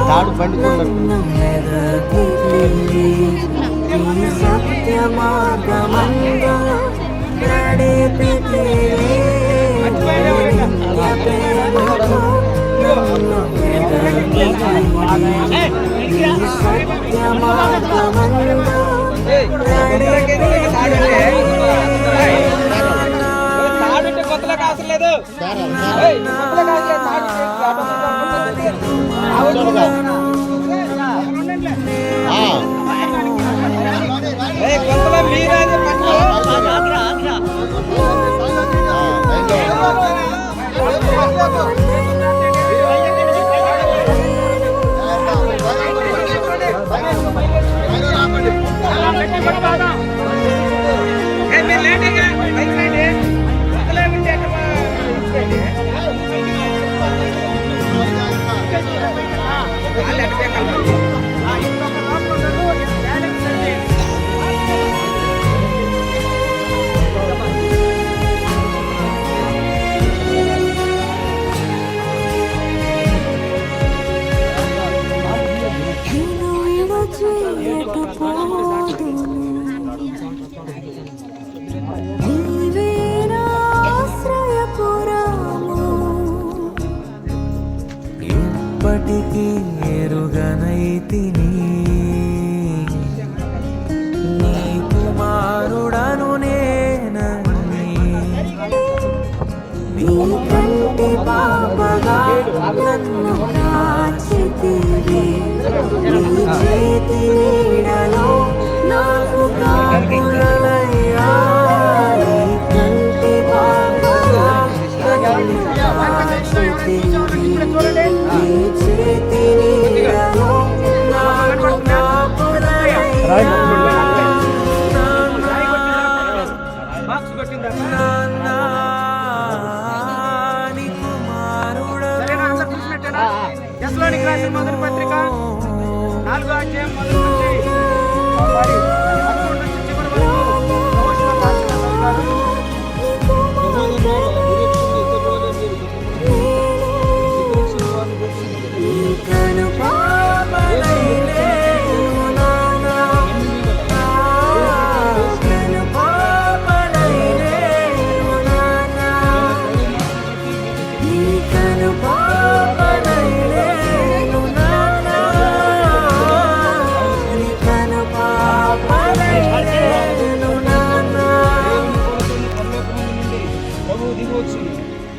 తాడు పండుకున్నాడు సత్య మార్గమంద తాడుంటే కొత్తలో కాసలేదు కొత్తలో మీరేది ఎప్పటికీ ఎరుగనైతిని నీ కుమారుడను నేనని నీ కంటి పాపగా నన్ను కాచితివి నీ చేతి నీడలో నాకు కాపులనయ్యా నీ కంటి పాపగా నన్ను కాచితివి నీ చేతి నీడలో నాకు కాపులనయ్యా మొదటి పత్రిక 4వ అధ్యాయం మొదటి నుంచి 11 నుంచి చివరి వరకు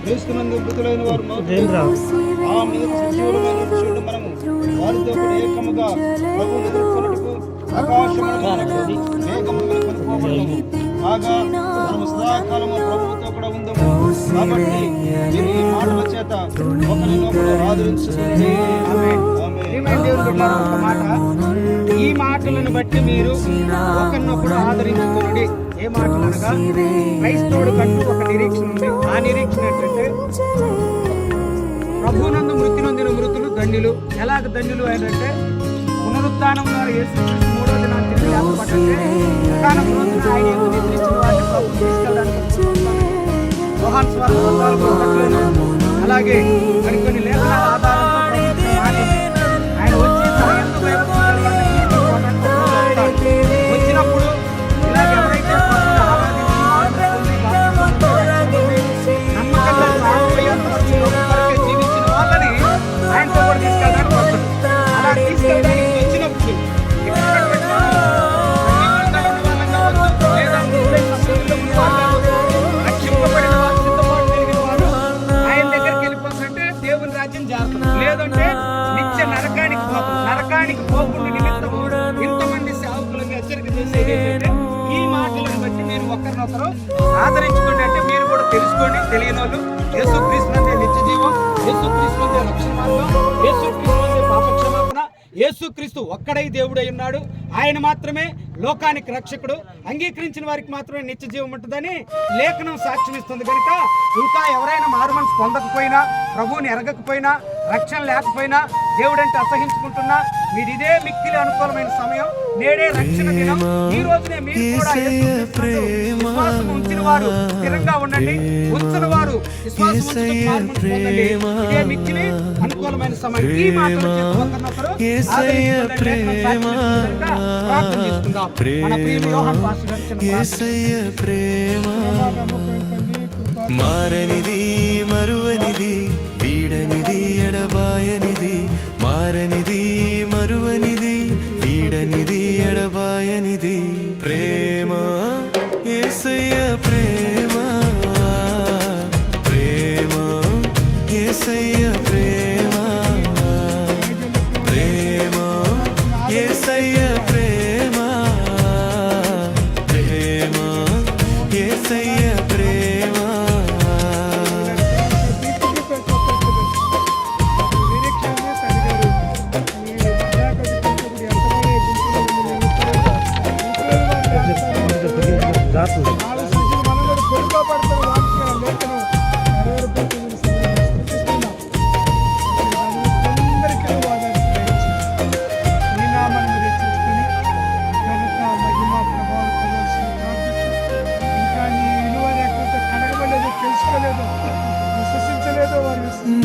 క్రీస్తునందు మృతులైన వారు ఆ మీద సజీవులమైన మనుషులు మనము వారితో కూడా ఏకముగా ప్రభువును ఎదుర్కొనుటకు ఆకాశమునకు మేఘములను కొనుక్కోబడము కాగా మనము సదాకాలము ప్రభువుతో కూడా ఉందము. కాబట్టి మీరు ఈ మాటల చేత ఒకరినొకరు ఆదరించుకుంటే ఈ మాటలను బట్టి మీరు ఒకరినొకరు ఆదరించుకోండి. ఏ మాటలు అనగా క్రైస్తవుడు కంటూ ఒక నిరీక్షణ ఉంది. ఆ నిరీక్షణ ఏంటంటే ప్రభువునందు మృతి నొందిన మృతులు ధన్యులు. ఎలాగ ధన్యులు ఏంటంటే పునరుత్థానం ద్వారా యేసుక్రీస్తు 3వ దినాన్ని తిరిగి లేపబడ్డంటే పునరుత్థానం రోజున ఆయన యేసు నిద్రించిన వారిని ప్రభువు తీసుకెళ్ళడానికి యోహాను సువార్త 14:1 అలాగే మరికొన్ని లేఖనాల ఆధారంతో ఆయన వచ్చి తన యందు వచ్చినప్పుడు ఇలాగ ఎవరైతే నమ్మకంగా జీవించిన వాళ్ళని ఆయనతో కూడా తీసుకెళ్ళడానికి వస్తుంది. అలా తీసుకెళ్ళడానికి వచ్చినప్పుడు రక్షింపబడిన వారు సిద్ధపాటు కలిగిన వారు ఆయన దగ్గరికి వెళ్ళిపోతుంటే దేవుని రాజ్యం చేస్తారు. లేదంటే నిత్య నరకానికి పోతాం. నరకానికి పోకుండా నిమిత్తము ఇంతమంది సేవకులకు హెచ్చరిక చేసేది ఏంటంటే ఈ మాటలను బట్టి మీరు ఒకరినొకరు ఆదరించుకోండి. అంటే మీరు కూడా తెలుసుకోండి. తెలియని వాళ్ళు యేసుక్రీస్తు అంటే నిత్య జీవం, యేసుక్రీస్తు అంటే రక్షణ మార్గం, యేసుక్రీస్తు అంటే పాప క్షమాపణ, యేసుక్రీస్తు ఒక్కడై దేవుడై ఉన్నాడు. ఆయన మాత్రమే లోకానికి రక్షకుడు. అంగీకరించిన వారికి మాత్రమే నిత్య జీవం ఉంటుందని లేఖనం సాక్ష్యం ఇస్తుంది. కనుక ఇంకా ఎవరైనా మారుమనసు పొందకపోయినా, ప్రభువుని ఎరగకపోయినా, రక్షణ లేకపోయినా, దేవుడంటే అసహించుకుంటున్నా, మీరు ఇదే మిక్కిలి అనుకూలమైన సమయం. నేడే రక్షణ దినం. ఈ రోజునే మీరు కూడా విశ్వాసం ఉంచిన వారు స్థిరంగా ఉండండి, ఉంచిన వారు విశ్వాసం పొందండి. ఇదే మిక్కిలి అనుకూలమైన సమయం. ఈ మాటలు ఒకరినొకరు ప్రార్థన చేసుకుందాం. మన ప్రియులు యోహాను పాస్టర్ గారు చిన్న ప్రార్థన. మారనిది మరువనిది వీడనిది ఎడబాయనిది, మారనిది మరువనిది వీడనిది ఎడబాయనిది ప్రేమ, యేసయ్య ప్రేమ, ప్రేమ యేసయ్య ప్రేమ, ప్రేమ యేసయ్య ప్రేమ, ప్రేమ యేసయ్య ప్రేమ.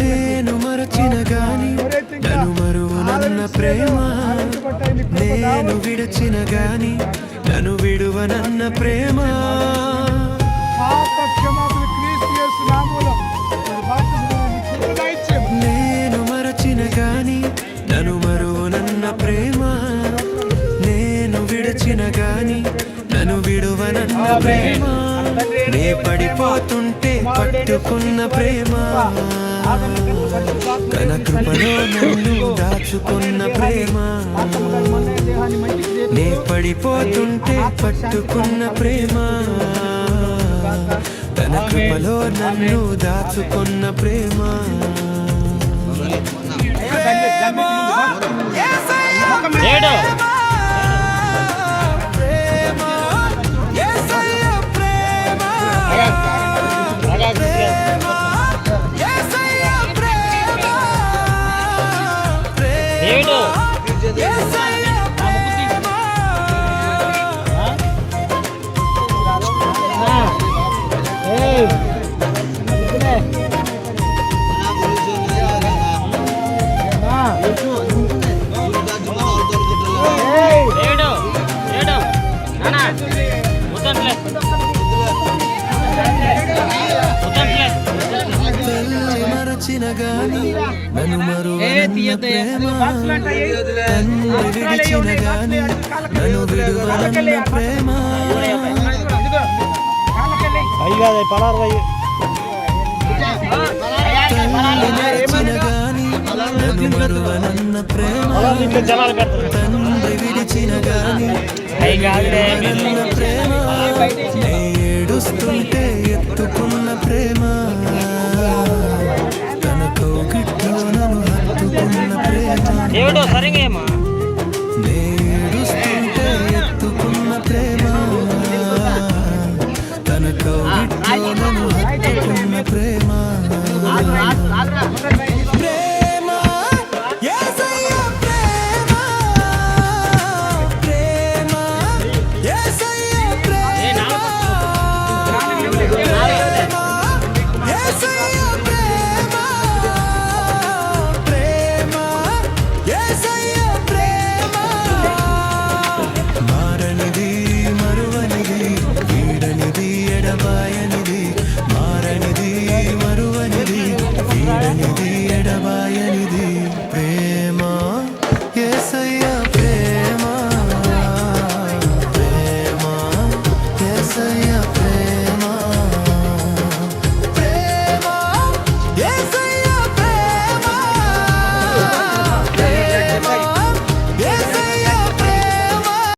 నేను మరచిన గాని నన్ను మరువనన్న ప్రేమ, నేను విడచిన గాని నన్ను విడువనన్న ప్రేమ, నేను మరచిన గాని నన్ను మరువనన్న ప్రేమ, నేను విడచిన గాని నన్ను విడువనన్న ప్రేమ, నే పడిపోతుంటే పట్టుకున్న ప్రేమ, తన కృపలో నన్ను దాచుకున్న ప్రేమ, నే పడిపోతుంటే పట్టుకున్న ప్రేమ, తన కృపలో నన్ను దాచుకున్న ప్రేమ. మరచిన గాని నన్ను మరువనన్న ప్రేమ, తండ్రి విడిచిన గాని నన్ను విడువనన్న ప్రేమ, తల్లి మరచిన గాని నన్ను మరువనన్న ప్రేమ, తండ్రి విడిచిన గాని విడువనన్న ప్రేమ, ఏడుస్తుంటే ఎత్తుకున్న ప్రేమ, తన కౌగిట్లో నన్ను హత్తుకున్న ప్రేమ, ఏడుస్తుంటే ఎత్తుకున్న ప్రేమ, తన కౌగిట్లో నన్ను హత్తుకున్న ప్రేమ, ప్రేమ యేసయ్య ప్రేమ, ప్రేమ యేసయ్య ప్రేమ, యేసయ్య ప్రేమ, ప్రేమ యేసయ్య ప్రేమ, మారనిది మరువనిది వీడనిది ఎడబాయనిది, మారనిది మరువనిది వీడనిది ఎడబాయనిది ప్రేమ యేసయ్య